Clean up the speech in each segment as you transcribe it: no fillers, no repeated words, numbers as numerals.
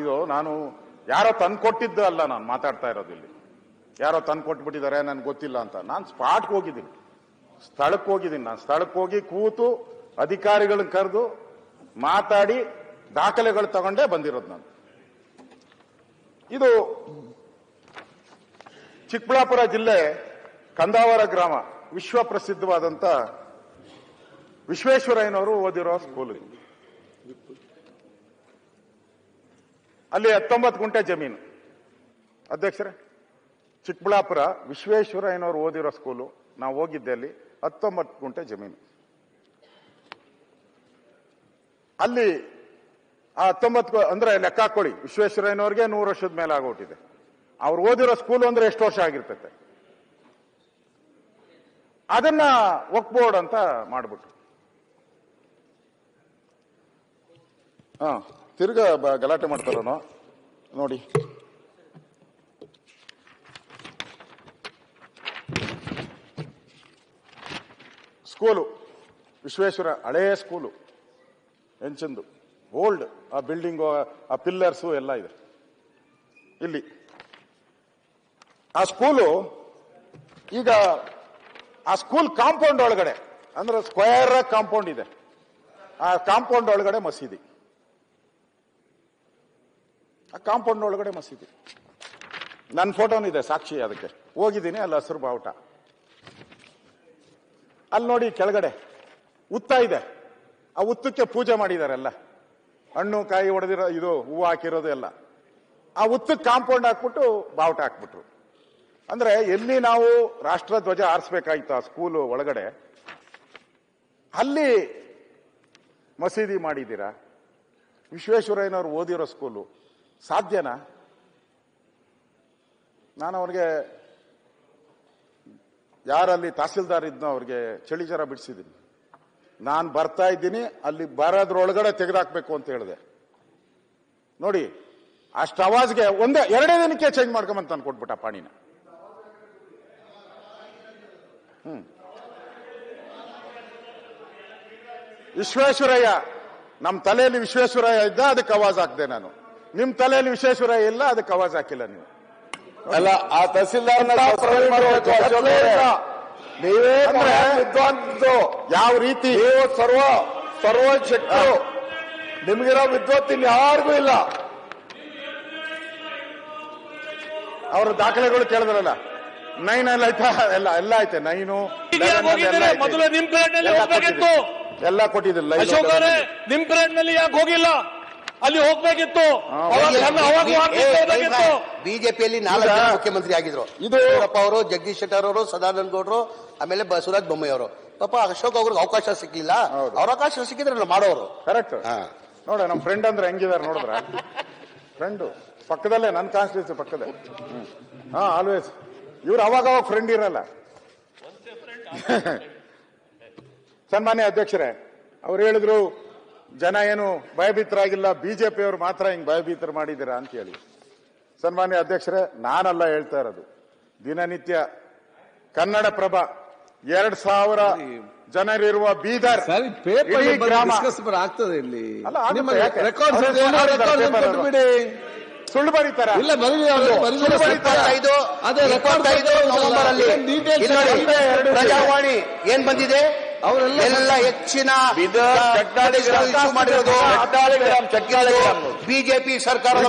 ಇದು ನಾನು ಯಾರೋ ತಂದ್ಕೊಟ್ಟಿದ್ದು ಅಲ್ಲ, ನಾನು ಮಾತಾಡ್ತಾ ಇರೋದು ಇಲ್ಲಿ. ಯಾರೋ ತಂದ್ಕೊಟ್ಬಿಟ್ಟಿದ್ದಾರೆ ನನ್ಗೆ ಗೊತ್ತಿಲ್ಲ ಅಂತ. ನಾನು ಸ್ಪಾಟ್ಗೆ ಹೋಗಿದ್ದೀನಿ, ಸ್ಥಳಕ್ಕೆ ಹೋಗಿದ್ದೀನಿ. ನಾನು ಸ್ಥಳಕ್ಕೆ ಹೋಗಿ ಕೂತು ಅಧಿಕಾರಿಗಳನ್ನ ಕರೆದು ಮಾತಾಡಿ ದಾಖಲೆಗಳು ತಗೊಂಡೇ ಬಂದಿರೋದು ನಾನು. ಇದು ಚಿಕ್ಕಬಳ್ಳಾಪುರ ಜಿಲ್ಲೆ ಕಂದಾವರ ಗ್ರಾಮ, ವಿಶ್ವ ಪ್ರಸಿದ್ಧವಾದಂತ ವಿಶ್ವೇಶ್ವರಯ್ಯನವರು ಓದಿರೋ ಸ್ಕೂಲ್. ಅಲ್ಲಿ 19 ಗುಂಟೆ ಜಮೀನು. ಅಧ್ಯಕ್ಷರೇ, ಚಿಕ್ಕಬಳ್ಳಾಪುರ ವಿಶ್ವೇಶ್ವರಯ್ಯನವರು ಓದಿರೋ ಸ್ಕೂಲು, ನಾವು ಹೋಗಿದ್ದೆ. ಅಲ್ಲಿ 19 ಗುಂಟೆ ಜಮೀನು. ಅಲ್ಲಿ ಆ 19 ಅಂದ್ರೆ ಲೆಕ್ಕ ಹಾಕೊಳ್ಳಿ, ವಿಶ್ವೇಶ್ವರಯ್ಯನವ್ರಿಗೆ 100 ವರ್ಷದ ಮೇಲೆ ಆಗೋಟಿದೆ. ಅವ್ರು ಓದಿರೋ ಸ್ಕೂಲ್ ಅಂದ್ರೆ ಎಷ್ಟು ವರ್ಷ ಆಗಿರ್ತೈತೆ. ಅದನ್ನ ವಕ್ಫ್ ಬೋರ್ಡ್ ಅಂತ ಮಾಡ್ಬಿಟ್ರು. ತಿರ್ಗಾ ಗಲಾಟೆ ಮಾಡ್ತಾರ ನೋಡಿ. ಸ್ಕೂಲು ವಿಶ್ವೇಶ್ವರ, ಹಳೆಯ ಸ್ಕೂಲು, ಹೆಂಚಂದು, ಓಲ್ಡ್. ಆ ಬಿಲ್ಡಿಂಗು, ಆ ಪಿಲ್ಲರ್ಸು ಎಲ್ಲ ಇದೆ ಇಲ್ಲಿ. ಆ ಸ್ಕೂಲು ಈಗ ಆ ಸ್ಕೂಲ್ ಕಾಂಪೌಂಡ್ ಒಳಗಡೆ, ಅಂದ್ರೆ ಸ್ಕ್ವೇರ್ ಕಾಂಪೌಂಡ್ ಇದೆ. ಆ ಕಾಂಪೌಂಡ್ ಒಳಗಡೆ ಮಸೀದಿ, ಆ ಕಾಂಪೌಂಡ್ ಒಳಗಡೆ ಮಸೀದಿ. ನನ್ನ ಫೋಟೋನು ಇದೆ ಸಾಕ್ಷಿ, ಅದಕ್ಕೆ ಹೋಗಿದ್ದೀನಿ. ಅಲ್ಲಿ ಹಸಿರು ಬಾವುಟ. ಅಲ್ಲಿ ನೋಡಿ ಕೆಳಗಡೆ ಉತ್ತ ಇದೆ. ಆ ಉತ್ತಕ್ಕೆ ಪೂಜೆ ಮಾಡಿದಾರೆಲ್ಲ, ಹಣ್ಣು ಕಾಯಿ ಹೊಡೆದಿರೋ, ಇದು ಹೂವು ಹಾಕಿರೋದು ಎಲ್ಲ. ಆ ಉತ್ತಕ್ಕೆ ಕಾಂಪೌಂಡ್ ಹಾಕ್ಬಿಟ್ಟು ಬಾವುಟ ಹಾಕ್ಬಿಟ್ರು. ಅಂದ್ರೆ ಎಲ್ಲಿ ನಾವು ರಾಷ್ಟ್ರ ಧ್ವಜ ಆರಿಸ್ಬೇಕಾಯ್ತು ಆ ಸ್ಕೂಲು ಒಳಗಡೆ, ಅಲ್ಲಿ ಮಸೀದಿ ಮಾಡಿದ್ದೀರಾ. ವಿಶ್ವೇಶ್ವರಯ್ಯನವರು ಓದಿರೋ ಸ್ಕೂಲು ಸಾಧ್ಯನಾ? ನಾನು ಅವ್ರಿಗೆ, ಯಾರಲ್ಲಿ ತಹಸೀಲ್ದಾರ್ ಇದ್ನೋ ಅವ್ರಿಗೆ ಚಳಿ ಜ್ವರ ಬಿಡಿಸಿದ್ದೀನಿ. ನಾನು ಬರ್ತಾ ಇದ್ದೀನಿ, ಅಲ್ಲಿ ಬರೋದ್ರೊಳಗಡೆ ತೆಗೆದಾಕ್ಬೇಕು ಅಂತ ಹೇಳಿದೆ. ನೋಡಿ, ಅಷ್ಟು ಅವಾಜ್ಗೆ 2 ದಿನಕ್ಕೆ ಚೇಂಜ್ ಮಾಡ್ಕೊಂಬಂತ ಅನ್ಕೊಟ್ಬಿಟ್ಟ ಪಾಣಿನ. ವಿಶ್ವೇಶ್ವರಯ್ಯ, ನಮ್ಮ ತಲೆಯಲ್ಲಿ ವಿಶ್ವೇಶ್ವರಯ್ಯ ಇದ್ದ, ಅದಕ್ಕೆ ಅವಾಜ್ ಹಾಕ್ದೆ ನಾನು. ನಿಮ್ ತಲೆಯಲ್ಲಿ ವಿಶ್ವೇಶ್ವರಯ್ಯ ಇಲ್ಲ, ಅದಕ್ಕೆ ಅವಾಜ್ ಹಾಕಿಲ್ಲ ನೀವು. ಅಲ್ಲ, ಆ ತಹಸೀಲ್ದಾರ್ ನೀವೇ ವಿದ್ವಾಂಸರು. ಯಾವ ರೀತಿ ನೀವು ಸರ್ವಶಕ್ತರು. ನಿಮ್ಗಿರೋ ವಿದ್ವತ್ ಯಾರಿಗೂ ಇಲ್ಲ. ಅವರ ದಾಖಲೆಗಳು ಕೇಳಿದ್ರಲ್ಲ, 9 ಅಲ್ಲಿ ಆಯ್ತಾ? ಎಲ್ಲ ಐತೆ. 9 ಮೊದಲು ನಿಮ್ ಪೀರಿಯಡ್ ನಲ್ಲಿ ಹೋಗ್ಬೇಕಿತ್ತು. ಎಲ್ಲ ಕೊಟ್ಟಿದ್ದಿಲ್ಲ. ಅಶೋಕ್ ಅವರೇ, ನಿಮ್ ಪೀರಿಯಡ್ ನಲ್ಲಿ ಯಾಕೆ ಹೋಗಿಲ್ಲ? ಅಲ್ಲಿ ಹೋಗ್ಬೇಕಿತ್ತು. ಬಿಜೆಪಿಯಲ್ಲಿ 4 ಜನ ಮುಖ್ಯಮಂತ್ರಿ ಆಗಿದ್ರು. ಯಡಿಯೂರಪ್ಪ ಅವರು, ಜಗದೀಶ್ ಶೆಟ್ಟರ್ ಅವರು, ಸದಾನಂದ ಗೌಡರು, ಆಮೇಲೆ ಬಸವರಾಜ ಬೊಮ್ಮಾಯಿ ಅವರು. ಪಾಪ ಅಶೋಕ್ ಅವ್ರಿಗೆ ಅವಕಾಶ ಸಿಕ್ಕಿಲ್ಲ. ಅವ್ರ ಅವಕಾಶ ಸಿಕ್ಕಿದ್ರೆ ಮಾಡೋರು. ಕರೆಕ್ಟ್. ನೋಡ, ನಮ್ ಫ್ರೆಂಡ್ ಅಂದ್ರೆ ಹೆಂಗಿದಾರೆ ನೋಡಿದ್ರ? ಫ್ರೆಂಡು ಪಕ್ಕದಲ್ಲೇ, ನನ್ನ ಕಾನ್ಸ್ಟಿಟ್ಯೂನ್ಸಿ ಪಕ್ಕದಲ್ಲೇ. ಆಲ್ವೇಸ್ ಇವ್ರು ಅವಾಗ ಫ್ರೆಂಡ್ ಇರಲ್ಲ. ಸನ್ಮಾನ್ಯ ಅಧ್ಯಕ್ಷರೇ, ಅವ್ರು ಹೇಳಿದ್ರು ಜನ ಏನು ಭಯಭೀತರಾಗಿಲ್ಲ, ಬಿಜೆಪಿಯವರು ಮಾತ್ರ ಹಿಂಗ್ ಭಯಭೀತರ ಮಾಡಿದ್ದೀರಾ ಅಂತ ಹೇಳಿ. ಸನ್ಮಾನ್ಯ ಅಧ್ಯಕ್ಷರೇ, ನಾನಲ್ಲ ಹೇಳ್ತಾ ಇರೋದು, ದಿನನಿತ್ಯ ಕನ್ನಡಪ್ರಭ 2000 ಜನರಿರುವ ಬೀದರ್ ಗ್ರಾಮ ಆಗ್ತದೆ ಇಲ್ಲಿ. ಸುಳ್ಳು ಬರೀತಾರ? ಇಲ್ಲ, 25 ನವೆಂಬರ್ ಅಲ್ಲಿ ಪ್ರಜಾವಾಣಿ ಏನ್ ಬಂದಿದೆ? ಅವರೆಲ್ಲ ಹೆಚ್ಚಿನ ಮಾಡಿರೋದು ಬಿಜೆಪಿ ಸರ್ಕಾರದ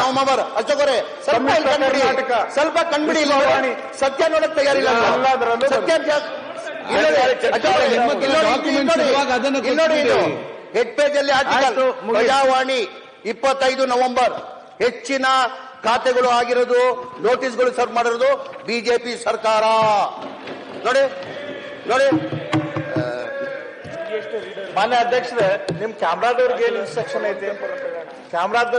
ನವೆಂಬರ್. ಅಶೋಕರೇ, ಸ್ವಲ್ಪ ಕಂಡುಬಿಡಿ. ಸತ್ಯ ನೋಡಕ್ ತಯಾರಿಲ್ಲ. ಸತ್ಯ ನೋಡಿ, ಹೆಡ್ ಪೇಜ್ ಅಲ್ಲಿ ಆರ್ಟಿಕಲ್, ಪ್ರಜಾವಾಣಿ 25 ನವೆಂಬರ್. ಹೆಚ್ಚಿನ ಖಾತೆಗಳು ಆಗಿರೋದು, ನೋಟಿಸ್ಗಳು ಸರ್ವ್ ಮಾಡಿರೋದು ಬಿಜೆಪಿ ಸರ್ಕಾರ. ನೋಡಿ ನೋಡಿ. ಮಾನ್ಯ ಅಧ್ಯಕ್ಷರೇ, ನಿಮ್ ಕ್ಯಾಮ್ರಾದವ್ರಿಗೆ ಏನ್ ಇನ್ಸ್ಟ್ರಕ್ಷನ್ ಐತಿ? ಕ್ಯಾಮ್ರಾದ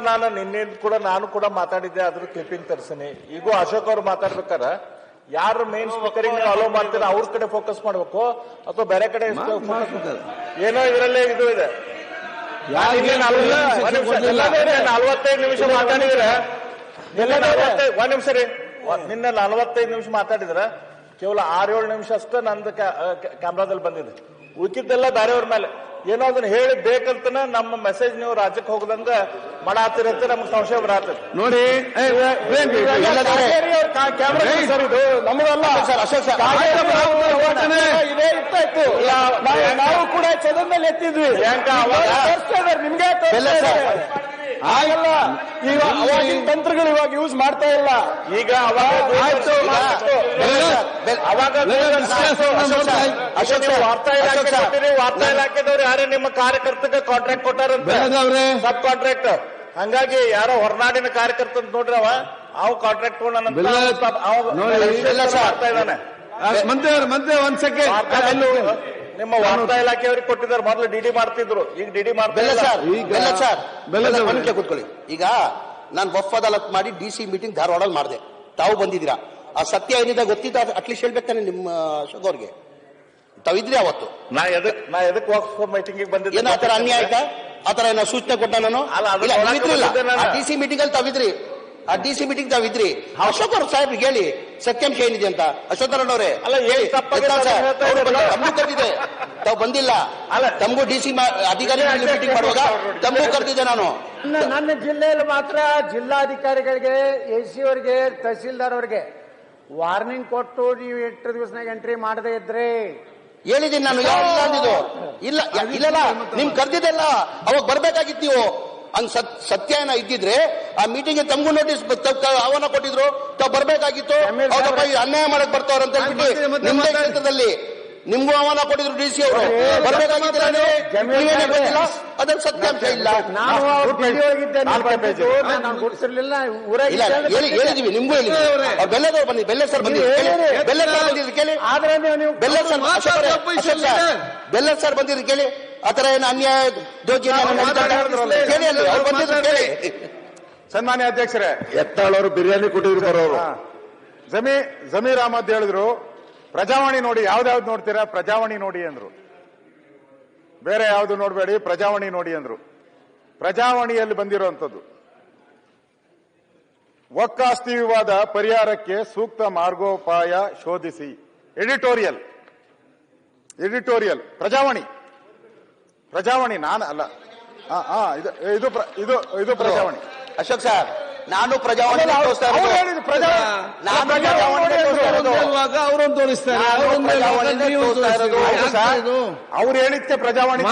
ನಾನು ಕೂಡ ಮಾತಾಡಿದ್ದೆ, ಅದ್ರ ಕ್ಲಿಪ್ಪಿಂಗ್ ತರ್ಸೀನಿ. ಈಗೂ ಅಶೋಕ್ ಅವ್ರು ಮಾತಾಡ್ಬೇಕಾರ ಯಾರು ಮೇನ್ ಸ್ಪೀಕರಿಂಗ್ ಅಲೋ ಮಾಡ್ತೀರ ಅವ್ರ ಕಡೆ ಫೋಕಸ್ ಮಾಡ್ಬೇಕು ಅಥವಾ ಬೇರೆ ಕಡೆ ಏನೋ ಇದರಲ್ಲೇ ಇದು ಇದೆ. 45 ನಿಮಿಷ ಮಾತಾಡಿದ್ರೆ, ಒಂದ್ ನಿಮಿಷ ರೀ, ನಿನ್ನೆ 45 ನಿಮಿಷ ಮಾತಾಡಿದ್ರೆ ಕೇವಲ 6-7 ನಿಮಿಷ ಅಷ್ಟೇ ನಂದು ಕ್ಯಾಮ್ರಾದಲ್ಲಿ ಬಂದಿದೆ. ಉಳಿಕಿದ್ದೆಲ್ಲ ಬೇರೆಯವ್ರ ಮೇಲೆ. ಏನೋ ಅದನ್ನ ಹೇಳಿ ಬೇಕಂತನ ನಮ್ಮ ಮೆಸೇಜ್ ನೀವು ರಾಜ್ಯಕ್ಕೆ ಹೋಗದಂಗ ಮಾಡಾತಿರತ್ತೆ ನಮ್ಗೆ ಸಂಶಯ ಬರತ್ತೆ ನೋಡಿ ಸರ್ ಇದು ನಮ್ಮದಲ್ಲ ಸರ್ ಅಶೋಕ್ ಸರ್ ಇದೇ ಇತ್ತು ನಾವು ಕೂಡ ಸದನದಲ್ಲಿ ಎತ್ತಿದ್ವಿ ನಿಮ್ಗೆ ಆಗಲ್ಲ ಈಗ ಅವಾಗಿನ ತಂತ್ರಗಳು ಇವಾಗ ಯೂಸ್ ಮಾಡ್ತಾ ಇಲ್ಲ ಈಗ ವಾರ್ತಾ ಇಲಾಖೆದವ್ರು ಯಾರೇ ನಿಮ್ಮ ಕಾರ್ಯಕರ್ತಗೆ ಕಾಂಟ್ರಾಕ್ಟ್ ಕೊಟ್ಟಾರಂತ ಸಬ್ ಕಾಂಟ್ರಾಕ್ಟ್ ಹಂಗಾಗಿ ಯಾರೋ ಹೊರನಾಡಿನ ಕಾರ್ಯಕರ್ತ ನೋಡ್ರಿ ಅವ್ ಕಾಂಟ್ರಾಕ್ಟ್ ಮಾಡ್ತಾ ಇದ್ದಾನೆ ಒಂದ್ ಸೆಕೆಂಡ್ ನಿಮ್ಮ ವಾರ್ತಾ ಇಲಾಖೆಯವ್ರಿಗೆ ಕೊಟ್ಟಿದ್ದಾರೆ ಮೊದಲು ಡಿಡಿ ಮಾಡ್ತಿದ್ರು ಈಗ ಡಿಡಿ ಮಾಡ್ತಾ ಕೂತ್ಕೊಳ್ಳಿ. ಈಗ ನಾನು ವಫ್ ಅದಾಲತ್ ಮಾಡಿ DC ಮೀಟಿಂಗ್ ಧಾರವಾಡಲ್ಲಿ ಮಾಡಿದೆ. ತಾವು ಬಂದಿದ್ದೀರಾ, ಆ ಸತ್ಯ ಏನಿದೆ ಗೊತ್ತಿದ್ದ ಅಟ್ಲೀಸ್ಟ್ ಹೇಳ್ಬೇಕಾನೆ ನಿಮ್ಮ ಅಶೋಕ್ ಅವ್ರಿಗೆ. ತಾವಿದ್ರಿ ಅವತ್ತು ನಾ ಎದಕ್ ವಫ್ ಮೀಟಿಂಗ್ ಬಂದಿದ್ದೆ? ಏನೋ ಆತರ ಅನ್ಯಾಯ ಆಯ್ತಾ? ಆತರ ಏನೋ ಸೂಚನೆ ಕೊಟ್ಟ ನಾನು DC ಮೀಟಿಂಗ್ ಅಲ್ಲಿ ತಾವಿದ್ರಿ, ಆ DC ಮೀಟಿಂಗ್ ತಾವಿದ್ರಿ. ಅಶೋಕ್ ಅವ್ರ ಸಾಹೇಬ್ರಿಗೆ ಹೇಳಿ ಸತ್ಯಾಂಶ ಏನಿದೆ ಅಂತ. ಅಶೋಕ್ ಅರಣ್ಣವ್ರೆ ಅಲ್ಲ ಹೇಳಿ ತಮಗೂ ಕರೆದಿದೆ, ತಾವು ಬಂದಿಲ್ಲ. ತಮಗೂ DC ಅಧಿಕಾರಿ ಮೀಟಿಂಗ್ ಮಾಡುವಾಗ ತಮಗೂ ಕರೆದಿದ್ದೆ ನಾನು. ನನ್ನ ಜಿಲ್ಲೆಯಲ್ಲಿ ಮಾತ್ರ ಜಿಲ್ಲಾಧಿಕಾರಿಗಳಿಗೆ, AC ಅವರಿಗೆ, ತಹಸೀಲ್ದಾರ್ ಅವರಿಗೆ ವಾರ್ನಿಂಗ್ ಕೊಟ್ಟು ನೀವು 8 ದಿವಸನಾಗ ಎಂಟ್ರಿ ಮಾಡದೇ ಇದ್ರೆ ಹೇಳಿದ್ದೀನಿ ನಾನು. ಇಲ್ಲ ಅಂದಿದ್ದು ಇಲ್ಲ ಇಲ್ಲಲ್ಲ, ನಿಮ್ ಕರೆದಿದ್ದೆಲ್ಲ ಅವಾಗ ಬರ್ಬೇಕಾಗಿತ್ತು ನೀವು. ಹಂಗ್ ಸತ್ಯ ಏನ ಇದ್ದಿದ್ರೆ ಆ ಮೀಟಿಂಗ್ ತಮಗೂ ನೋಟಿಸ್ ಆಹ್ವಾನ ಕೊಟ್ಟಿದ್ರು, ತಾವು ಬರ್ಬೇಕಾಗಿತ್ತು. ಹೌದಪ್ಪ ಅನ್ಯಾಯ ಮಾಡಕ್ ಬರ್ತಾವ್ರ ಅಂತ ಹೇಳ್ಬಿಟ್ಟು ನಿಮ್ಮ ಕ್ಷೇತ್ರದಲ್ಲಿ ನಿಮ್ಗೂ ಆಹ್ವಾನ ಕೊಟ್ಟಿದ್ರು DC ಅವರು, ಬರ್ಬೇಕಾಗಿತ್ತು. ಅದ್ರ ಸತ್ಯಾಂಶ ಇಲ್ಲ. ಹೇಳಿದೀವಿ, ನಿಮ್ಗೂ ಹೇಳಿದ್ವಿ. ಬೆಲ್ಲದವ್ರು ಬನ್ನಿ, ಬೆಲ್ಲ ಸರ್ ಬಂದಿದ್ರು, ಬೆಲ್ಲ ಸರ್ ಬಂದಿದ್ರು ಕೇಳಿ. ಬೆಲ್ಲ ಸರ್ ಬಂದಿದ್ರು ಕೇಳಿ. ಆತರ ಏನು ಅನ್ಯಾಯ ಕೇಳಿ. ಸನ್ಮಾನ್ಯ ಅಧ್ಯಕ್ಷರೇ, ಎತ್ತಾಳವರು ಬಿರಿಯಾನಿ ಕೊಟ್ಟಿದ್ರು ಬರೋರು. ಜಮೀರ್ ಅಹಮದ್ ಹೇಳಿದ್ರು ಪ್ರಜಾವಾಣಿ ನೋಡಿ. ಯಾವ್ದಾವ್ದು ನೋಡ್ತೀರಾ? ಪ್ರಜಾವಾಣಿ ನೋಡಿ ಅಂದ್ರು. ಬೇರೆ ಯಾವ್ದು ನೋಡ್ಬೇಡಿ, ಪ್ರಜಾವಾಣಿ ನೋಡಿ ಅಂದ್ರು. ಪ್ರಜಾವಾಣಿಯಲ್ಲಿ ಬಂದಿರುವಂತದ್ದು ಒಕ್ಕಾಸ್ತಿ ವಿವಾದ ಪರಿಹಾರಕ್ಕೆ ಸೂಕ್ತ ಮಾರ್ಗೋಪಾಯ ಶೋಧಿಸಿ. ಎಡಿಟೋರಿಯಲ್ ಪ್ರಜಾವಾಣಿ ನಾನು ಅಲ್ಲ. ಇದು ಪ್ರಜಾವಾಣಿ. ಅಶೋಕ್ ಸರ್, ನಾನು ಪ್ರಜಾವಾಣಿ ಅವರೊಂದು ತೋರಿಸ್ತಾರೆ. ಅವ್ರು ಹೇಳಿದ್ಕೆ ಪ್ರಜಾವಾಣಿ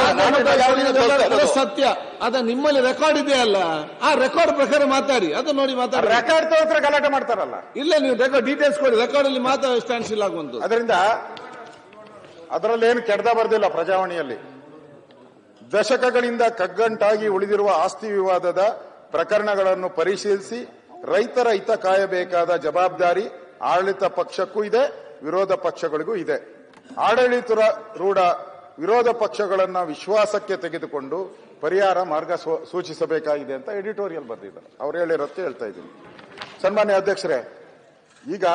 ಸತ್ಯ. ಅದ ನಿಮ್ಮಲ್ಲಿ ರೆಕಾರ್ಡ್ ಇದೆಯಲ್ಲ, ಆ ರೆಕಾರ್ಡ್ ಪ್ರಕಾರ ಮಾತಾಡಿ, ಅದು ನೋಡಿ ಮಾತಾಡಿ. ರೆಕಾರ್ಡ್ ತೋರಿಸ್ರೆ ಗಲಾಟೆ ಮಾಡ್ತಾರಲ್ಲ. ಇಲ್ಲ, ನೀವು ರೆಕಾರ್ಡ್ ಡೀಟೇಲ್ಸ್ ಕೊಡಿ. ರೆಕಾರ್ಡ್ ಅಲ್ಲಿ ಮಾತ್ರ ಸ್ಟ್ಯಾನ್ಸಿಲ್ ಆಗುವಂತ. ಅದರಿಂದ ಅದರಲ್ಲಿ ಏನು ಕೆಡ್ದ ಬರ್ದಿಲ್ಲ. ಪ್ರಜಾವಾಣಿಯಲ್ಲಿ ದಶಕಗಳಿಂದ ಕಗ್ಗಂಟಾಗಿ ಉಳಿದಿರುವ ಆಸ್ತಿ ವಿವಾದದ ಪ್ರಕರಣಗಳನ್ನು ಪರಿಶೀಲಿಸಿ ರೈತರ ಹಿತ ಕಾಯಬೇಕಾದ ಜವಾಬ್ದಾರಿ ಆಡಳಿತ ಪಕ್ಷಕ್ಕೂ ಇದೆ, ವಿರೋಧ ಪಕ್ಷಗಳಿಗೂ ಇದೆ. ಆಡಳಿತಾರೂಢ ವಿರೋಧ ಪಕ್ಷಗಳನ್ನ ವಿಶ್ವಾಸಕ್ಕೆ ತೆಗೆದುಕೊಂಡು ಪರಿಹಾರ ಮಾರ್ಗ ಸೂಚಿಸಬೇಕಾಗಿದೆ ಅಂತ ಎಡಿಟೋರಿಯಲ್ ಬರೆದಿದ್ದಾರೆ. ಅವ್ರು ಹೇಳಿರೋದಕ್ಕೆ ಹೇಳ್ತಾ ಇದ್ದೀನಿ. ಸನ್ಮಾನ್ಯ ಅಧ್ಯಕ್ಷರೇ, ಈಗ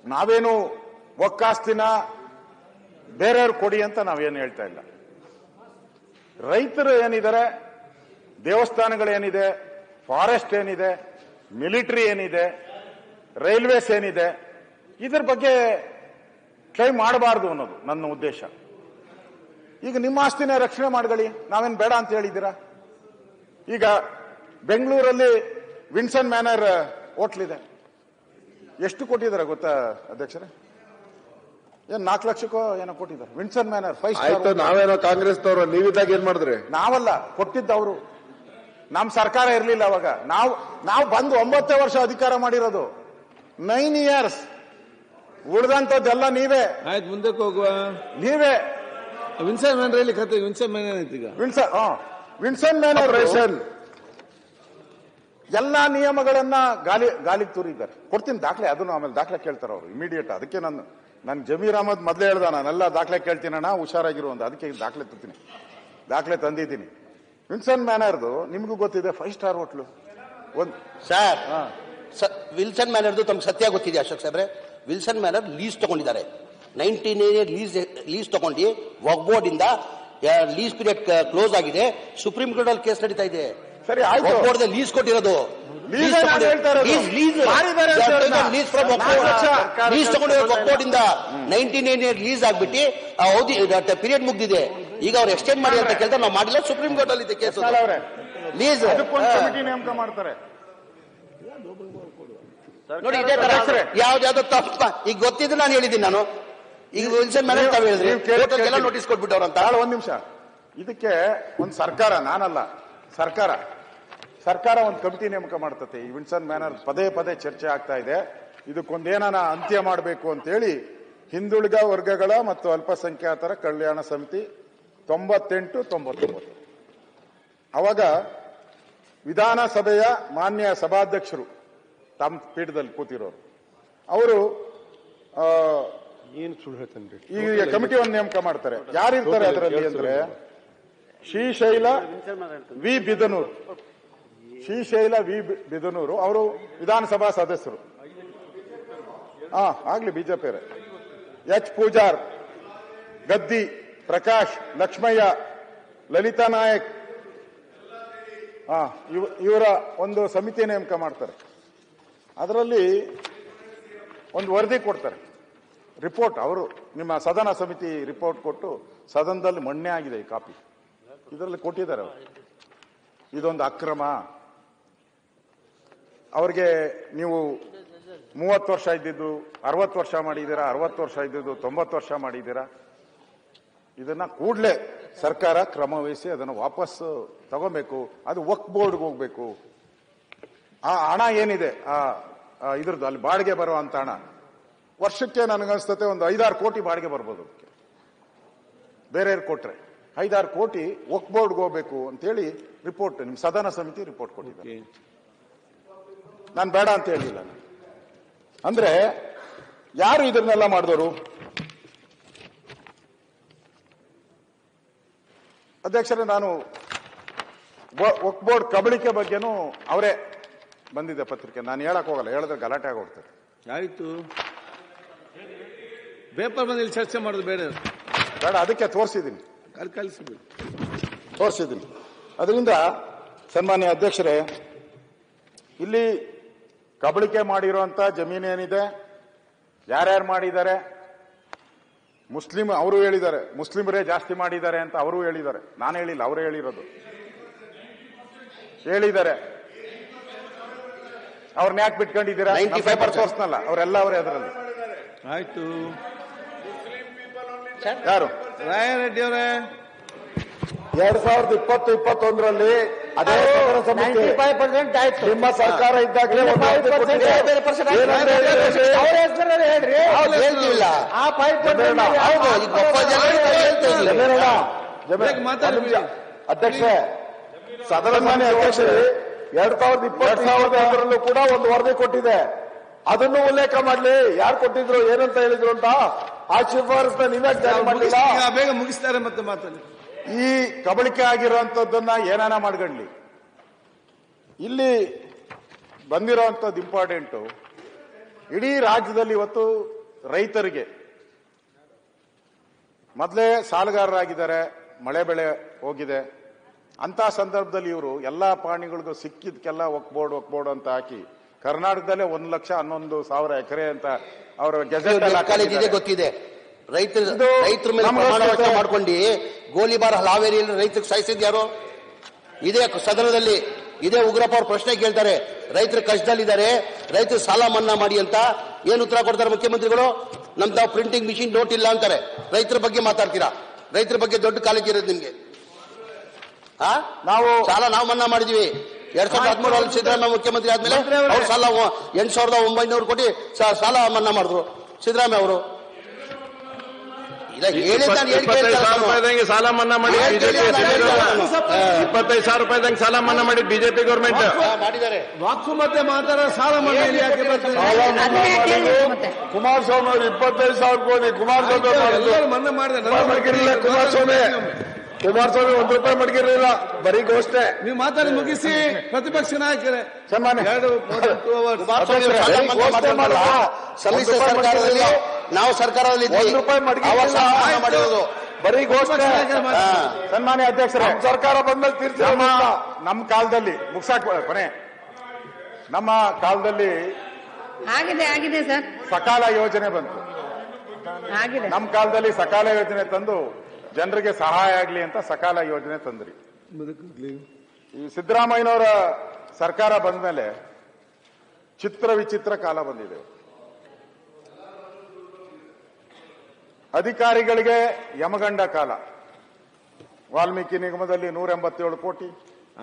ನಾವೇನು ಒಕ್ಕಾಸ್ತಿನ ಬೇರೆಯವ್ರು ಕೊಡಿ ಅಂತ ನಾವೇನು ಹೇಳ್ತಾ ಇಲ್ಲ. ರೈತರು ಏನಿದ್ದಾರೆ, ದೇವಸ್ಥಾನಗಳೇನಿದೆ, ಫಾರೆಸ್ಟ್ ಏನಿದೆ, ಮಿಲಿಟರಿ ಏನಿದೆ, ರೈಲ್ವೇಸ್ ಏನಿದೆ, ಇದ್ರ ಬಗ್ಗೆ ಕ್ಲೈಮ್ ಮಾಡಬಾರ್ದು ಅನ್ನೋದು ನನ್ನ ಉದ್ದೇಶ. ಈಗ ನಿಮ್ಮ ಆಸ್ತಿನೇ ರಕ್ಷಣೆ ಮಾಡ್ಕೊಳ್ಳಿ, ನಾವೇನು ಬೇಡ ಅಂತ ಹೇಳಿದ್ದೀರಾ? ಈಗ ಬೆಂಗಳೂರಲ್ಲಿ ವಿನ್ಸನ್ ಮ್ಯಾನರ್ ಹೋಟ್ಲಿದೆ. ಎಷ್ಟು ಕೊಟ್ಟಿದ್ದಾರೆ ಗೊತ್ತಾ ಅಧ್ಯಕ್ಷರೇ? ಏನ್ 4 ಲಕ್ಷಕ್ಕೋ ಏನೋ ಕೊಟ್ಟಿದ್ದಾರೆ. Vinson manner 5 star. ನಾವೇನೋ ಕಾಂಗ್ರೆಸ್ನವರು, ನೀವಿದ್ದಾಗ ಏನ್ ಮಾಡಿದ್ರಿ? ನಾವಲ್ಲ ಕೊಟ್ಟಿದ್ದವರು. ನಮ್ಮ ಸರ್ಕಾರ ಇರಲಿಲ್ಲ ಅವಾಗ. ನಾವು ಬಂದು 9 ವರ್ಷ ಅಧಿಕಾರ ಮಾಡಿರೋದು. 9 years. ಉಳಿದಂತದ್ದೆಲ್ಲ ನೀವೇ. ಆಯ್ತು, ಮುಂದಕ್ಕೆ ಹೋಗುವ. ನೀವೇ ವಿನ್ಸನ್ ಮ್ಯಾನರ್ ಕತೆ. ವಿನ್ಸನ್ ಮ್ಯಾನರ್ ಐತಿ. ಈಗ ವಿನ್ಸನ್ ಮ್ಯಾನರ್ ಎಲ್ಲಾ ನಿಯಮಗಳನ್ನ ಗಾಲಿಗೆ ತೂರಿದ್ದಾರೆ. ಕೊಡ್ತೀನಿ ದಾಖಲೆ, ಅದನ್ನು ಆಮೇಲೆ ದಾಖಲೆ ಕೇಳ್ತಾರೆ ಅವರು ಇಮಿಡಿಯೇಟ್. ಅದಕ್ಕೆ ನಾನು ಜಮೀರ್ ಅಹಮದ್ ಮೊದಲೇ ಹೇಳ್ದ, ನಾನೆಲ್ಲ ದಾಖಲೆ ಕೇಳ್ತೀನಣ್ಣ, ಹುಷಾರಾಗಿರು ಅಂತ. ಅದಕ್ಕೆ ದಾಖಲೆ ತಂದಿದ್ದೀನಿ. ವಿನ್ಸನ್ ಮ್ಯಾನರ್ದು ನಿಮ್ಗೂ ಗೊತ್ತಿದೆ, 5 ಸ್ಟಾರ್ ಹೋಟ್ಲು. ಸರ್, ವಿಲ್ಸನ್ ಮ್ಯಾನರ್ದು ತಮ್ಗೆ ಸತ್ಯ ಗೊತ್ತಿದೆ ಅಶೋಕ್ ಸಾಹೇಬ್ರೆ. ವಿಲ್ಸನ್ ಮ್ಯಾನರ್ ಲೀಸ್ ತಗೊಂಡಿದ್ದಾರೆ. 19 ಲೀಸ್ ತಗೊಂಡು ವಕ್ಫ್ ಬೋರ್ಡ್ ಇಂದ ಲೀಸ್ ಪೀರಿಯಡ್ ಕ್ಲೋಸ್ ಆಗಿದೆ. ಸುಪ್ರೀಂ ಕೋರ್ಟ್ ಅಲ್ಲಿ ಕೇಸ್ ನಡೀತಾ ಇದೆ. ಸರಿ, ಆಯ್ತು. ವಕ್ಫ್ ಬೋರ್ಡ್ ಲೀಸ್ ಕೊಟ್ಟಿರೋದು. ಲೀಸ್ ತಗೊಂಡಿರೋದು ವಕ್ಫ್ ಬೋರ್ಡ್ ಇಂದ 19 ಲೀಸ್ ಆಗ್ಬಿಟ್ಟು ಪೀರಿಯಡ್ ಮುಗ್ದಿದೆ. ಈಗ ಅವ್ರು ಎಕ್ಸ್ಟೆಂಡ್ ಮಾಡಿ ಅಂತ ಕೇಳ್ತಾರೆ, ನಾವು ಮಾಡಿಲ್ಲ, ಸುಪ್ರೀಂ ಕೋರ್ಟ್ ಅಲ್ಲಿ ಇದೆ ಕೇಸ್. ಅವರೇ ಪ್ಲೀಸ್ ಅದಕ್ಕೊಂದು ಕಮಿಟಿ ನೇಮಕ ಮಾಡ್ತಾರೆ. ನೋಡಿ, ಇದೇ ತರ ಯಾವ್ದಾವ್ದು ತಪ್ಪ ಈಗ ಗೊತ್ತಿದ್ದು ನಾನು ಹೇಳಿದ್ದೀನಿ. ನಾನು ಈಗ ವಿಲ್ಸನ್ ಮ್ಯಾನೇಜ್ ತಾವು ಹೇಳಿದ್ರಿ, ಕೋರ್ಟ್ಗೆಲ್ಲ ನೋಟಿಸ್ ಕೊಟ್ಬಿಟ್ಟವ್ರಂತ. ಒಂದ್ ನಿಮಿಷ, ಇದಕ್ಕೆ ಒಂದು ಸರ್ಕಾರ, ನಾನಲ್ಲ ಸರ್ಕಾರ ಒಂದು ಕಮಿಟಿ ನೇಮಕ ಮಾಡ್ತತೆ. ಈ ವಿಲ್ಸನ್ ಮ್ಯಾನರ್ ಪದೇ ಪದೇ ಚರ್ಚೆ ಆಗ್ತಾ ಇದೆ. ಇದಕ್ಕೊಂದೇನ ಅಂತ್ಯ ಮಾಡಬೇಕು ಅಂತೇಳಿ ಹಿಂದುಳಿದ ವರ್ಗಗಳ ಮತ್ತು ಅಲ್ಪಸಂಖ್ಯಾತರ ಕಲ್ಯಾಣ ಸಮಿತಿ 98-99 ಅವಾಗ ವಿಧಾನಸಭೆಯ ಮಾನ್ಯ ಸಭಾಧ್ಯಕ್ಷರು ತಮ್ಮ ಪೀಠದಲ್ಲಿ ಕೂತಿರೋರು ಅವರು ಈ ಕಮಿಟಿಯನ್ನು ನೇಮಕ ಮಾಡ್ತಾರೆ. ಯಾರಿರ್ತಾರೆ ಅದರಲ್ಲಿ ಅಂದ್ರೆ ಶ್ರೀಶೈಲ ವಿ ಬಿದನೂರು ಅವರು ವಿಧಾನಸಭಾ ಸದಸ್ಯರು. ಆಗ್ಲಿ ಬಿಜೆಪಿ. ಎಚ್ ಪೂಜಾರ್, ಗದ್ದಿ, ಪ್ರಕಾಶ್, ಲಕ್ಷ್ಮಯ್ಯ, ಲಲಿತಾ ನಾಯಕ್, ಇವರ ಒಂದು ಸಮಿತಿ ನೇಮಕ ಮಾಡ್ತಾರೆ. ಅದರಲ್ಲಿ ಒಂದು ವರದಿ ಕೊಡ್ತಾರೆ, ರಿಪೋರ್ಟ್. ಅವರು ನಿಮ್ಮ ಸದನ ಸಮಿತಿ ರಿಪೋರ್ಟ್ ಕೊಟ್ಟು ಸದನದಲ್ಲಿ ಮಣ್ಣೆ ಆಗಿದೆ ಈ ಕಾಪಿ. ಇದರಲ್ಲಿ ಕೊಟ್ಟಿದ್ದಾರೆ ಅವರು. ಇದೊಂದು ಅಕ್ರಮ. ಅವ್ರಿಗೆ ನೀವು 30 ವರ್ಷ ಇದ್ದಿದ್ದು 60 ವರ್ಷ ಮಾಡಿದ್ದೀರಾ, 60 ವರ್ಷ ಇದ್ದಿದ್ದು 90 ವರ್ಷ ಮಾಡಿದ್ದೀರಾ. ಇದನ್ನ ಕೂಡಲೇ ಸರ್ಕಾರ ಕ್ರಮ ವಹಿಸಿ ಅದನ್ನು ವಾಪಸ್ ತಗೋಬೇಕು. ಅದು ವಕ್ಫ್ ಬೋರ್ಡ್ಗೆ ಹೋಗ್ಬೇಕು. ಆ ಹಣ ಏನಿದೆ ಇದ್ರದ್ದು ಅಲ್ಲಿ ಬಾಡಿಗೆ ಬರುವಂತ ಹಣ ವರ್ಷಕ್ಕೆ ನನಗನ್ಸ್ತತೆ ಒಂದು 5-6 ಕೋಟಿ ಬಾಡಿಗೆ ಬರ್ಬೋದು. ಅದಕ್ಕೆ ಬೇರೆಯವ್ರು ಕೊಟ್ರೆ 5-6 ಕೋಟಿ ವಕ್ಫ್ ಬೋರ್ಡ್ಗೆ ಹೋಗ್ಬೇಕು ಅಂತೇಳಿ ರಿಪೋರ್ಟ್ ನಿಮ್ ಸದನ ಸಮಿತಿ ರಿಪೋರ್ಟ್ ಕೊಟ್ಟಿದ್ದಾರೆ. ನಾನು ಬೇಡ ಅಂತ ಹೇಳಿಲ್ಲ. ಅಂದ್ರೆ ಯಾರು ಇದನ್ನೆಲ್ಲ ಮಾಡಿದವರು? ಅಧ್ಯಕ್ಷರೇ, ನಾನು ವಕ್ಫ್ ಬೋರ್ಡ್ ಕಬಳಿಕೆ ಬಗ್ಗೆನೂ ಅವರೇ ಬಂದಿದೆ ಪತ್ರಿಕೆ. ನಾನು ಹೇಳಕ್ ಹೋಗಲ್ಲ, ಹೇಳಿದ್ರೆ ಗಲಾಟೆ ಆಗೋಗ್ತಾರೆ. ಆಯ್ತು, ಪೇಪರ್ ಬಂದಿಲ್ಲಿ ಚರ್ಚೆ ಮಾಡೋದು ಬೇಡ. ಅದಕ್ಕೆ ತೋರಿಸಿದ್ದೀನಿ. ಅದರಿಂದ ಸನ್ಮಾನ್ಯ ಅಧ್ಯಕ್ಷರೇ, ಇಲ್ಲಿ ಕಬಳಿಕೆ ಮಾಡಿರುವಂತ ಜಮೀನೇನಿದೆ, ಯಾರ್ಯಾರು ಮಾಡಿದ್ದಾರೆ, ಮುಸ್ಲಿಂ ಅವರು ಹೇಳಿದ್ದಾರೆ, ಮುಸ್ಲಿಮರೇ ಜಾಸ್ತಿ ಮಾಡಿದ್ದಾರೆ ಅಂತ ಅವರು ಹೇಳಿದ್ದಾರೆ. ನಾನು ಹೇಳಿಲ್ಲ, ಅವರೇ ಹೇಳಿದ್ದಾರೆ. ಅವ್ರನ್ನ ಯಾಕೆ ಬಿಟ್ಕೊಂಡಿದ್ದೀರಾ? 95% ತೋರಿಸ್ನಲ್ಲ, ಅವರೆಲ್ಲ ಅವರೇ ಅದರಲ್ಲಿ. ಆಯ್ತು, ಯಾರು ರಾಯರೆಡ್ಡಿ ಅವರೇ 2020-21ರಲ್ಲಿ ಅದೇ ಸಮಿತಿ 95% ಆಯ್ತು. ನಿಮ್ಮ ಸರ್ಕಾರ ಇದ್ದಾಗಲೇ ಹೇಳ್ತಿಲ್ಲ. ಆ 5% ಅಧ್ಯಕ್ಷ, ಸದನ ಅಧ್ಯಕ್ಷರೇ 2020-2021ರಲ್ಲೂ ಕೂಡ ಒಂದು ವರದಿ ಕೊಟ್ಟಿದೆ. ಅದನ್ನು ಉಲ್ಲೇಖ ಮಾಡ್ಲಿ, ಯಾರು ಕೊಟ್ಟಿದ್ರು, ಏನಂತ ಹೇಳಿದ್ರು ಅಂತ. ಆ ಶಿಫಾರಸ್ನ ನೀವೇ ಜಾರಿ ಮಾಡಲಿಲ್ಲ. ಬೇಗ ಮುಗಿಸ್ತಾರೆ ಮತ್ತೆ ಮಾತಾಡಿ. ಈ ಕಬಳಿಕೆ ಆಗಿರುವಂತದ್ದನ್ನ ಏನಾನ ಮಾಡ್ಕೊಳ್ಳಿ. ಇಲ್ಲಿ ಬಂದಿರೋಂಥದ್ದು ಇಂಪಾರ್ಟೆಂಟು. ಇಡೀ ರಾಜ್ಯದಲ್ಲಿ ಇವತ್ತು ರೈತರಿಗೆ ಮೊದಲೇ ಸಾಲಗಾರರಾಗಿದ್ದಾರೆ, ಮಳೆ ಬೆಳೆ ಹೋಗಿದೆ. ಅಂತ ಸಂದರ್ಭದಲ್ಲಿ ಇವರು ಎಲ್ಲಾ ಪ್ರಾಣಿಗಳಿಗೂ ಸಿಕ್ಕಿದ್ಕೆಲ್ಲ ವಕ್ಫ್ ಬೋರ್ಡ್ ಅಂತ ಹಾಕಿ ಕರ್ನಾಟಕದಲ್ಲೇ 1,11,000 ಎಕರೆ ಅಂತ ಅವರ ಗೆಜೆಟ್ ಗೊತ್ತಿದೆ. ರೈತರ ಮೇಲೆ ಪ್ರಮಾಣ ವಚನ ಮಾಡ್ಕೊಂಡು ಗೋಲಿಬಾರ್ ಹಾವೇರಿಯಲ್ಲಿ ರೈತರಿಗೆ ಸಾಯಿಸಿದ್ಯಾರು? ಇದೇ ಸದನದಲ್ಲಿ ಇದೇ ಉಗ್ರಪ್ಪ ಅವ್ರ ಪ್ರಶ್ನೆ ಕೇಳ್ತಾರೆ. ರೈತರು ಕಷ್ಟದಲ್ಲಿದ್ದಾರೆ, ರೈತರು ಸಾಲ ಮನ್ನಾ ಮಾಡಿ ಅಂತ ಏನು ಉತ್ತರ ಕೊಡ್ತಾರೆ ಮುಖ್ಯಮಂತ್ರಿಗಳು? ನಮ್ದು ಪ್ರಿಂಟಿಂಗ್ ಮಿಷಿನ್ ನೋಟ್ ಇಲ್ಲ ಅಂತಾರೆ. ರೈತರ ಬಗ್ಗೆ ಮಾತಾಡ್ತೀರಾ? ರೈತರ ಬಗ್ಗೆ ದೊಡ್ಡ ಕಾಳಜಿ ಇರೋದು ನಿಮ್ಗೆ. ಸಾಲ ನಾವು ಮನ್ನಾ ಮಾಡಿದೀವಿ. 2013 ಸಿದ್ದರಾಮಯ್ಯ ಮುಖ್ಯಮಂತ್ರಿ ಆದ್ಮೇಲೆ ಅವ್ರು ಸಾಲ 8,900 ಕೋಟಿ ಸಾಲ ಮನ್ನಾ ಮಾಡಿದ್ರು ಸಿದ್ದರಾಮಯ್ಯ ಅವರು. ಸಾಲ ಮನ್ನಾ ಮಾಡಿ 25,000 ರೂಪಾಯಿದಂಗೆ ಸಾಲ ಮನ್ನಾ ಮಾಡಿ ಬಿಜೆಪಿ ಗೌರ್ಮೆಂಟ್ ಮಾಡಿದ್ದಾರೆ. ವಾಕು ಮತ್ತೆ ಮಾತಾಡ ಸಾಲ ಮನ್ನಾ ಕುಮಾರಸ್ವಾಮಿ ಅವರು 25,000 ಕೋಟಿ ಮನ್ನಾ ಮಾಡಿದ್ರೆ ಕುಮಾರಸ್ವಾಮಿ 1 ರೂಪಾಯಿ ಮಡಗಿರಲಿಲ್ಲ, ಬರೀ ಘೋಷಣೆ. ನೀವು ಮಾತಾಡಿ ಮುಗಿಸಿ. ಪ್ರತಿಪಕ್ಷ ನಾಯಕರೇ, ಸಮ್ಮಿಶ್ರ ಸರ್ಕಾರದಲ್ಲಿ ನಾವು ಸರ್ಕಾರದಲ್ಲಿ 1 ರೂಪಾಯಿ ಮಾಡಿರೋದು ಬರೀ ಘೋಷಣೆ. ಸನ್ಮಾನ್ಯ ಅಧ್ಯಕ್ಷರೇ, ಸರ್ಕಾರ ಬಂದ್ಮೇಲೆ ತೀರ್ಥ ನಮ್ಮ ಕಾಲದಲ್ಲಿ ಮುಗಿಸಾಕ ಕೊನೆ. ನಮ್ಮ ಕಾಲದಲ್ಲಿ ಆಗಿದೆ ಸರ್, ಸಕಾಲ ಯೋಜನೆ ಬಂತು. ಆಗಿದೆ. ನಮ್ಮ ಕಾಲದಲ್ಲಿ ಸಕಾಲ ಯೋಜನೆ ತಂದು ಜನರಿಗೆ ಸಹಾಯ ಆಗ್ಲಿ ಅಂತ ಸಕಾಲ ಯೋಜನೆ ತಂದ್ರಿ. ಈ ಸಿದ್ದರಾಮಯ್ಯನವರ ಸರ್ಕಾರ ಬಂದ ಮೇಲೆ ಚಿತ್ರ ವಿಚಿತ್ರ ಕಾಲ ಬಂದಿದೆ. ಅಧಿಕಾರಿಗಳಿಗೆ ಯಮಗಂಡ ಕಾಲ. ವಾಲ್ಮೀಕಿ ನಿಗಮದಲ್ಲಿ 187 ಕೋಟಿ,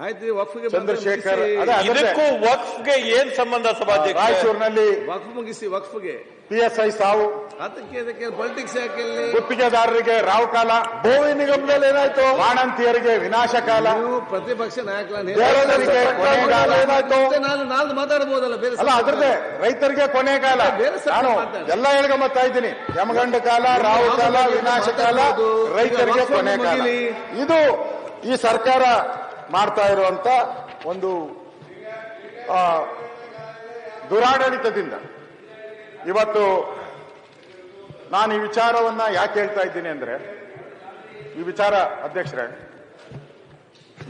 ಆಯ್ತು, ವಕ್ಫ್ಗೆ ಚಂದ್ರಶೇಖರ್ ಇದಕ್ಕೂ ವಕ್ಫ್ಗೆ ಏನ್ ಸಂಬಂಧ ಸಭಾಧ್ಯಕ್ಷ? ರಾಯಚೂರಿನಲ್ಲಿ ವಕ್ಫ್ ಮುಗಿಸಿ, ವಕ್ಫ್ಗೆ PSI ಸಾವು, ಅದಕ್ಕೆ ಪೊಲಿಟಿಕ್ಸ್ ಯಾಕೆ ಇಲ್ಲಿ? ಗುತ್ತಿಗೆದಾರರಿಗೆ ರಾವ್ ಕಾಲ, ಭೂಮಿ ನಿಗಮದಲ್ಲಿ ಏನಾಯ್ತು, ಬಾಣಂತಿಯರಿಗೆ ವಿನಾಶ ಕಾಲ, ನೀವು ಪ್ರತಿಪಕ್ಷ ನಾಯಕರನ್ನ ಬೇರೆಯವರಿಗೆ ಕೊನೆಗಾಲ ಏನಾಯ್ತು, ನಾಲ್ಕು ಮಾತಾಡಬಹುದಲ್ಲ, ಬೇರೆ ಅಲ್ಲ ಅದ್ರದ್ದೇ ರೈತರಿಗೆ ಕೊನೆಗಾಲ. ಬೇರೆ ನಾನು ಎಲ್ಲ ಹೇಳ್ಕೊಂಬತ್ತಾ ಇದ್ದೀನಿ, ಯಮಗಂಡ ಕಾಲ, ರಾವು ಕಾಲ, ವಿನಾಶ ಕಾಲ, ರೈತರಿಗೆ ಕೊನೆಗಾಲ. ಇದು ಈ ಸರ್ಕಾರ ಮಾಡ್ತಾ ಇರುವಂತ ಒಂದು ದುರಾಡಳಿತದಿಂದ ಇವತ್ತು ನಾನು ಈ ವಿಚಾರವನ್ನ ಯಾಕೆ ಹೇಳ್ತಾ ಇದ್ದೀನಿ ಅಂದ್ರೆ, ಈ ವಿಚಾರ ಅಧ್ಯಕ್ಷರೇ,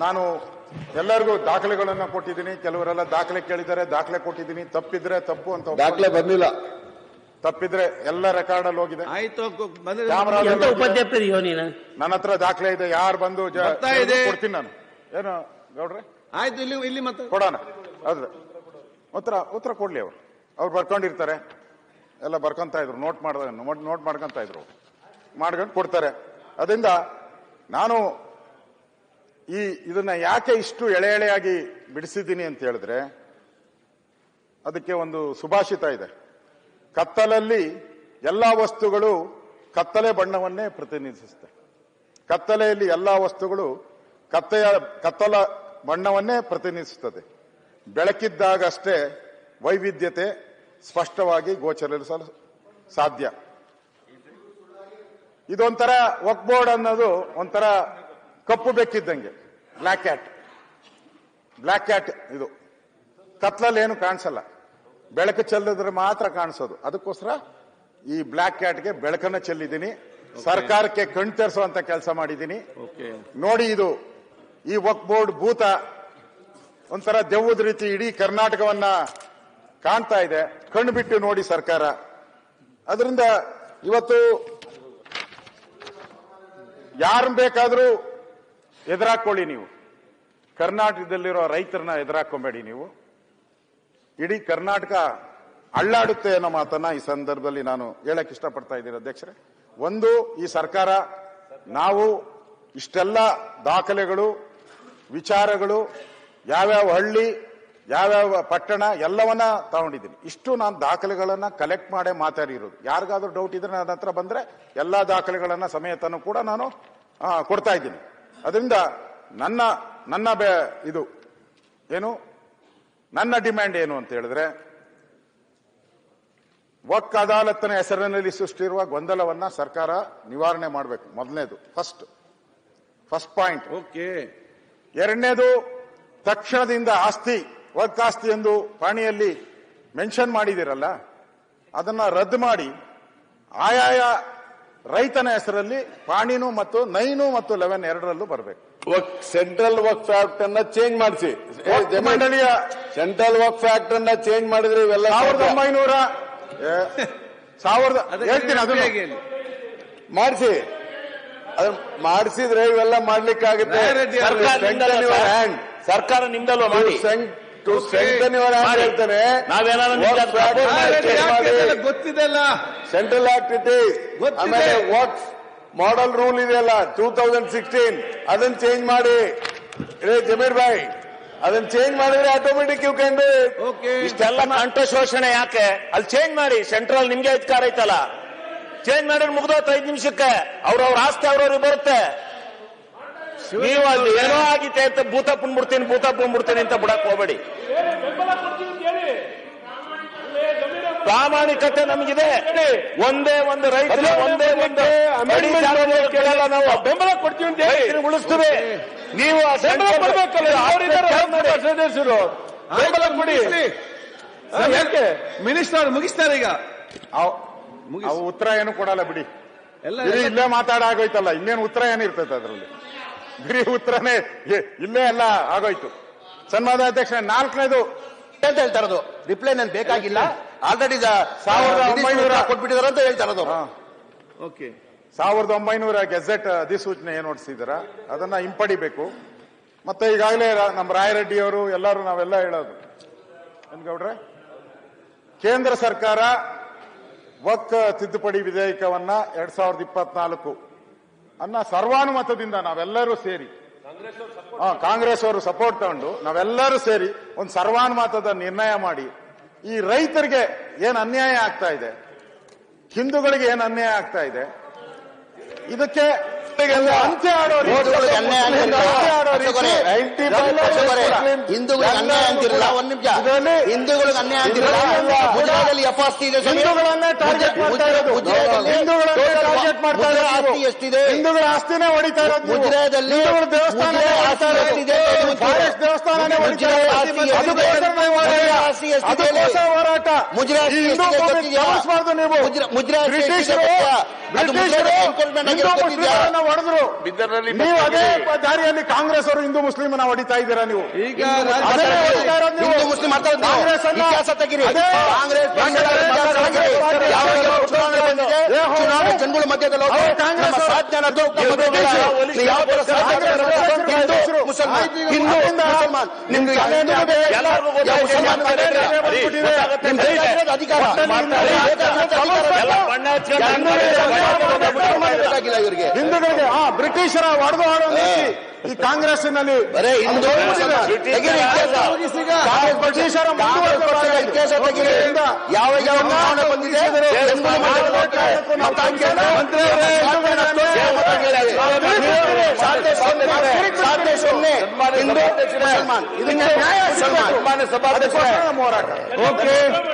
ನಾನು ಎಲ್ಲರಿಗೂ ದಾಖಲೆಗಳನ್ನ ಕೊಟ್ಟಿದ್ದೀನಿ. ಕೆಲವರೆಲ್ಲ ದಾಖಲೆ ಕೇಳಿದ್ದಾರೆ, ದಾಖಲೆ ಕೊಟ್ಟಿದ್ದೀನಿ. ತಪ್ಪಿದ್ರೆ ತಪ್ಪು ಅಂತ, ದಾಖಲೆ ಬಂದಿಲ್ಲ, ತಪ್ಪಿದ್ರೆ ಎಲ್ಲ ರೆಕಾರ್ಡ್ ಅಲ್ಲಿ ಹೋಗಿದೆ. ಆಯ್ತು, ನನ್ನ ಹತ್ರ ದಾಖಲೆ ಇದೆ. ಯಾರು ಬಂದು ಬರ್ತಾ ಇದೆ. ಕೊಡ್ತೀನಿ ನಾನು. ಏನು ಗೌಡ್ರೆ, ಆಯ್ತು, ಇಲ್ಲಿ ಮತ್ತೆ ಕೊಡೋಣ. ಹೌದು, ಉತ್ತರ ಕೊಡ್ಲಿ. ಅವ್ರು ಬರ್ಕೊಂಡಿರ್ತಾರೆ, ಎಲ್ಲ ಬರ್ಕೊಂತ ಇದ್ರು, ನೋಟ್ ಮಾಡ್ಕೊಂತ ಇದ್ರು, ಮಾಡ್ಕೊಂಡು ಕೊಡ್ತಾರೆ. ಅದರಿಂದ ನಾನು ಇದನ್ನ ಯಾಕೆ ಇಷ್ಟು ಎಳೆ ಎಳೆಯಾಗಿ ಬಿಡಿಸಿದ್ದೀನಿ ಅಂತ ಹೇಳಿದ್ರೆ, ಅದಕ್ಕೆ ಒಂದು ಸುಭಾಷಿತ ಇದೆ. ಕತ್ತಲಲ್ಲಿ ಎಲ್ಲಾ ವಸ್ತುಗಳು ಕತ್ತಲೆ ಬಣ್ಣವನ್ನೇ ಪ್ರತಿನಿಧಿಸುತ್ತೆ. ಕತ್ತಲೆಯಲ್ಲಿ ಎಲ್ಲಾ ವಸ್ತುಗಳು ಕತ್ತಲ ಬಣ್ಣವನ್ನೇ ಪ್ರತಿನಿಧಿಸುತ್ತದೆ. ಬೆಳಕಿದ್ದಾಗಷ್ಟೇ ವೈವಿಧ್ಯತೆ ಸ್ಪಷ್ಟವಾಗಿ ಗೋಚರಿಸಲು ಸಾಧ್ಯ. ಇದೊಂಥರ ವಕ್ಫ್ ಬೋರ್ಡ್ ಅನ್ನೋದು ಒಂಥರ ಕಪ್ಪು ಬೆಕ್ಕಿದ್ದಂಗೆ, ಬ್ಲ್ಯಾಕ್ ಕ್ಯಾಟ್. ಇದು ಕತ್ಲಲ್ಲಿ ಏನು ಕಾಣಿಸಲ್ಲ, ಬೆಳಕು ಚೆಲ್ಲಿದ್ರೆ ಮಾತ್ರ ಕಾಣಿಸೋದು. ಅದಕ್ಕೋಸ್ಕರ ಈ ಬ್ಲ್ಯಾಕ್ ಕ್ಯಾಟ್ಗೆ ಬೆಳಕನ್ನ ಚೆಲ್ಲಿದ್ದೀನಿ, ಸರ್ಕಾರಕ್ಕೆ ಕಣ್ ತೆರೆಸುವಂತ ಕೆಲಸ ಮಾಡಿದ್ದೀನಿ. ನೋಡಿ, ಇದು ಈ ವಕ್ಫ್ ಬೋರ್ಡ್ ಭೂತ ಒಂಥರ ದೆವ್ವದ ರೀತಿ ಇಡೀ ಕರ್ನಾಟಕವನ್ನ ಕಾಣ್ತಾ ಇದೆ. ಕಣ್ಣು ಬಿಟ್ಟು ನೋಡಿ ಸರ್ಕಾರ. ಅದರಿಂದ ಇವತ್ತು ಯಾರನ್ನ ಬೇಕಾದ್ರೂ ಎದುರಾಕೊಳ್ಳಿ, ನೀವು ಕರ್ನಾಟಕದಲ್ಲಿರೋ ರೈತರನ್ನ ಎದುರಾಕೊಂಬೇಡಿ. ನೀವು ಇಡೀ ಕರ್ನಾಟಕ ಅಳ್ಳಾಡುತ್ತೆ ಅನ್ನೋ ಮಾತನ್ನ ಈ ಸಂದರ್ಭದಲ್ಲಿ ನಾನು ಹೇಳಕ್ ಇಷ್ಟಪಡ್ತಾ ಇದ್ದೀನಿ ಅಧ್ಯಕ್ಷರೇ. ಒಂದು, ಈ ಸರ್ಕಾರ ನಾವು ಇಷ್ಟೆಲ್ಲ ದಾಖಲೆಗಳು, ವಿಚಾರಗಳು, ಯಾವ್ಯಾವ ಹಳ್ಳಿ, ಯಾವ್ಯಾವ ಪಟ್ಟಣ ಎಲ್ಲವನ್ನ ತಗೊಂಡಿದ್ದೀನಿ. ಇಷ್ಟು ನಾನು ದಾಖಲೆಗಳನ್ನ ಕಲೆಕ್ಟ್ ಮಾಡೇ ಮಾತಾಡಿರೋದು. ಯಾರಿಗಾದ್ರೂ ಡೌಟ್ ಇದ್ರೆ ನನ್ನ ಹತ್ರ ಬಂದ್ರೆ ಎಲ್ಲಾ ದಾಖಲೆಗಳನ್ನ ಸಮೇತನೂ ಕೂಡ ನಾನು ಕೊಡ್ತಾ ಇದ್ದೀನಿ. ಅದರಿಂದ ನನ್ನ ಡಿಮ್ಯಾಂಡ್ ಏನು ಅಂತ ಹೇಳಿದ್ರೆ, ವಕ್ಫ್ ಅದಾಲತ್ನ ಹೆಸರಿನಲ್ಲಿ ಸೃಷ್ಟಿರುವ ಗೊಂದಲವನ್ನ ಸರ್ಕಾರ ನಿವಾರಣೆ ಮಾಡಬೇಕು. ಮೊದಲನೇದು, ಫಸ್ಟ್ ಪಾಯಿಂಟ್. ಓಕೆ. ಎರಡನೇದು, ತಕ್ಷಣದಿಂದ ವಕ್ಫ್ ಆಸ್ತಿ ಎಂದು ಪಾಣಿಯಲ್ಲಿ ಮೆನ್ಷನ್ ಮಾಡಿದಿರಲ್ಲ, ಅದನ್ನ ರದ್ದು ಮಾಡಿ ಆಯಾಯ ರೈತನ ಹೆಸರಲ್ಲಿ ಪಾಣಿನೂ ಮತ್ತು 9 ಮತ್ತು 11 ಎರಡರಲ್ಲೂ ಬರಬೇಕು. ಸೆಂಟ್ರಲ್ ವಕ್ಫ್ ಆಕ್ಟ್ ಅನ್ನ ಚೇಂಜ್ ಮಾಡಿಸಿ. ಮಂಡಳಿಯ ಸೆಂಟ್ರಲ್ ವಕ್ಫ್ ಆಕ್ಟ್ ಅನ್ನ ಚೇಂಜ್ ಮಾಡಿದ್ರೆ ಇವೆಲ್ಲ 1900 ಹೇಳ್ತೀನಿ, ಅದನ್ನು ಮಾಡಿಸಿ. ಅದನ್ನ ಮಾಡಿಸಿದ್ರೆ ಇವೆಲ್ಲ ಮಾಡ್ಲಿಕ್ಕಾಗುತ್ತೆ. ಸರ್ಕಾರ ನಿಮ್ದಲ್ವ ಮಾಡಿ ಹೇಳ್ತಾನೆ. ಗೊತ್ತಿದೆಲ್ಲ, ಸೆಂಟ್ರಲ್ ಆಕ್ಟ್ ಇಟ್. ಆಮೇಲೆ ವಕ್ಫ್ ಮಾಡೆಲ್ ರೂಲ್ ಇದೆಯಲ್ಲ 2016, ಅದನ್ನ ಚೇಂಜ್ ಮಾಡಿ. ಜಮೀರ್ ಭಾಯ್, ಅದನ್ನ ಚೇಂಜ್ ಮಾಡಿದ್ರೆ automatic you can do it. ಇಷ್ಟೆಲ್ಲ ಕಂಠ ಶೋಷಣೆ ಯಾಕೆ? ಅಲ್ಲಿ ಚೇಂಜ್ ಮಾಡಿ. ಸೆಂಟ್ರಲ್ ನಿಮ್ಗೆ ಅಧಿಕಾರ ಐತಲ್ಲ, ಚೇಂಜ್ ಮಾಡಿದ್ರೆ ಮುಗ್ದೋತ್ 5 ನಿಮಿಷಕ್ಕೆ. ಅವ್ರವ್ರ ಆಸ್ತಿ ಅವ್ರವ್ರಿಗೆ ಬರುತ್ತೆ. ನೀವು ಅಲ್ಲಿ ಏನೋ ಆಗಿದೆ ಅಂತ ಭೂತ ಪುಣ್ಬಿಡ್ತೀನಿ ಅಂತ ಬಿಡಕ್ ಹೋಗ್ಬೇಡಿ. ಪ್ರಾಮಾಣಿಕತೆ ನಮಗಿದೆ. ಒಂದೇ ಒಂದು ರೈತರ ಒಂದೇ ಒಂದು ಕೇಳಲ್ಲ, ನಾವು ಬೆಂಬಲ ಕೊಡ್ತೀವಿ ಅಂತ ಹೇಳಿ ಉಳಿಸ್ತೀವಿ. ನೀವು ಸದಸ್ಯರು ಬೆಂಬಲ ಕೊಡಿ. ಮಿನಿಸ್ಟರ್ ಮುಗಿಸ್ತಾರೆ ಈಗ. ಉತ್ತರ ಏನು ಕೊಡಲ್ಲ ಬಿಡಿ, ಇಲ್ಲೇ ಮಾತಾಡಾಗೋಯ್ತಲ್ಲ. ಇನ್ನೇನು ಉತ್ತರ ಏನಿರ್ತೈತೆ ಅದರಲ್ಲಿ? ಬರೀ ಉತ್ತರನೇ ಇಲ್ಲೇ ಎಲ್ಲ ಆಗೋಯ್ತು. ಸನ್ಮಾನ್ಯ ಅಧ್ಯಕ್ಷ, 4ನೇದು ಅಂತ ಹೇಳ್ತಾ ಇರೋದು, ರಿಪ್ಲೈ ನನ್ ಬೇಕಾಗಿಲ್ಲ, ಆಲ್ರೆಡಿ 1900 ಕೊಟ್ಬಿಟ್ಟಿದಾರೆ ಅಂತ ಹೇಳ್ತಾ ಇರೋದು. ಓಕೆ. 1900 ಗೆಜೆಟ್ ಅಧಿಸೂಚನೆ ಏನು ಹೊರಡಿಸಿದಾರ ಅದನ್ನ ಹಿಂಪಡಿಬೇಕು. ಮತ್ತೆ ಈಗಾಗಲೇ ನಮ್ಮ ರಾಯರೆಡ್ಡಿಯವರು ಎಲ್ಲರೂ ನಾವೆಲ್ಲ ಹೇಳೋದು ಗೌಡ್ರೆ, ಕೇಂದ್ರ ಸರ್ಕಾರ ವಕ್ ತಿದ್ದುಪಡಿ ವಿಧೇಯಕವನ್ನ 2024 ಅನ್ನ ಸರ್ವಾನುಮತದಿಂದ ನಾವೆಲ್ಲರೂ ಸೇರಿ, ಕಾಂಗ್ರೆಸ್ ಅವರು ಸಪೋರ್ಟ್ ತಗೊಂಡು ನಾವೆಲ್ಲರೂ ಸೇರಿ ಒಂದು ಸರ್ವಾನುಮತದ ನಿರ್ಣಯ ಮಾಡಿ, ಈ ರೈತರಿಗೆ ಏನ್ ಅನ್ಯಾಯ ಆಗ್ತಾ ಇದೆ, ಹಿಂದೂಗಳಿಗೆ ಏನ್ ಅನ್ಯಾಯ ಆಗ್ತಾ ಇದೆ, ಇದಕ್ಕೆ ಅಂತ್ಯ ಆಡೋ ಹಿಂದೂಗಳಿಗೆ ಅನ್ಯಾಯ ಅಂತಿರಲ್ಲ. ಒಂದ್ ನಿಮಿಷ, ಹಿಂದೂಗಳಿಗೆ ಅನ್ಯಾಯ ಅಂತಿರಲ್ಲ. ಗುಜರಾತಲ್ಲಿ ಎಫ್ಆಸ್ತಿ ಇದೆ, ಹಿಂದೂಗಳನ್ನೇ ಟಾರ್ಗೆಟ್ ಮಾಡ್ತಾ ಇರೋದು, ಹಿಂದೂಗಳನ್ನೇ ಟಾರ್ಗೆಟ್ ಮಾಡ್ತಾ ಇರೋದು, ಆಸ್ತಿ ಎಷ್ಟಿದೆ? ಹಿಂದೂಗಳ ಆಸ್ತಿನೇ ಹೊಡಿತಾ ಇರೋದು, ಗುಜರಾತಲ್ಲಿ ದೇವಸ್ಥಾನ ಫಾರೆಸ್ಟ್ ದೇವಸ್ಥಾನನೇ ಹೊಡಿತಾ ಇರೋದು, ಅದಕ್ಕೋಸ್ಕರ ಹೋರಾಟ. ಹಿಂದೂ ಭೂಮಿ ಗಮನಿಸಬಾರ್ದು ನೀವು. ಬ್ರಿಟಿಷರು ಹಿಂದೂ ಮುಸ್ಲಿಮರನ್ನ ಹೊಡೆದ್ರು, ನೀವು ಅದೇ ದಾರಿಯಲ್ಲಿ ಕಾಂಗ್ರೆಸ್ ಅವರು ಹಿಂದೂ ಮುಸ್ಲಿಮನ ಹೊಡಿತಾ ಇದ್ದೀರಾ ನೀವು. ಈಗ ಅದನ್ನೇ ಹೊಡಿತಾ ಇರೋದು ನೀವು. ಹಿಂದೂ ಮುಸ್ಲಿಂ ಕಾಂಗ್ರೆಸ್ ಅನ್ನ ಇತಿಹಾಸ ತೆಗಿರಿ. ಅದೇ ಕಾಂಗ್ರೆಸ್ ಚುನಾವಣೆ ಜನಗಳ ಮಧ್ಯದಲ್ಲಿ ಹೋಗಿ ನಮ್ಮ ಸಾಧ್ಯ ಯಾವ ತರ ಮುಸಲ್ಮಾನ್ ಹಿಂದೂ ಮುಸಲ್ಮಾನ್ ನಿಮ್ಗೆ ಅಧಿಕಾರ ಇವರಿಗೆ ಹಿಂದೂಗಳಿಗೆ ಬ್ರಿಟಿಷರ ಹೊಡೆದು ಆಡೋ ನೀತಿ ಈ ಕಾಂಗ್ರೆಸ್ಸಿನಲ್ಲಿ ಬರೇ ಹಿಂದೂ ಬ್ರಿಟಿಷರ ಇತಿಹಾಸ ತೆಗಿರಿ. ಯಾವ ಯಾವ ಚುನಾವಣೆ ಬಂದಿದೆ ಹಿಂದೂ ಮುಸಲ್ಮಾನ್ ಇದಕ್ಕೆ ನ್ಯಾಯ ಹೋರಾಟ. ಓಕೆ.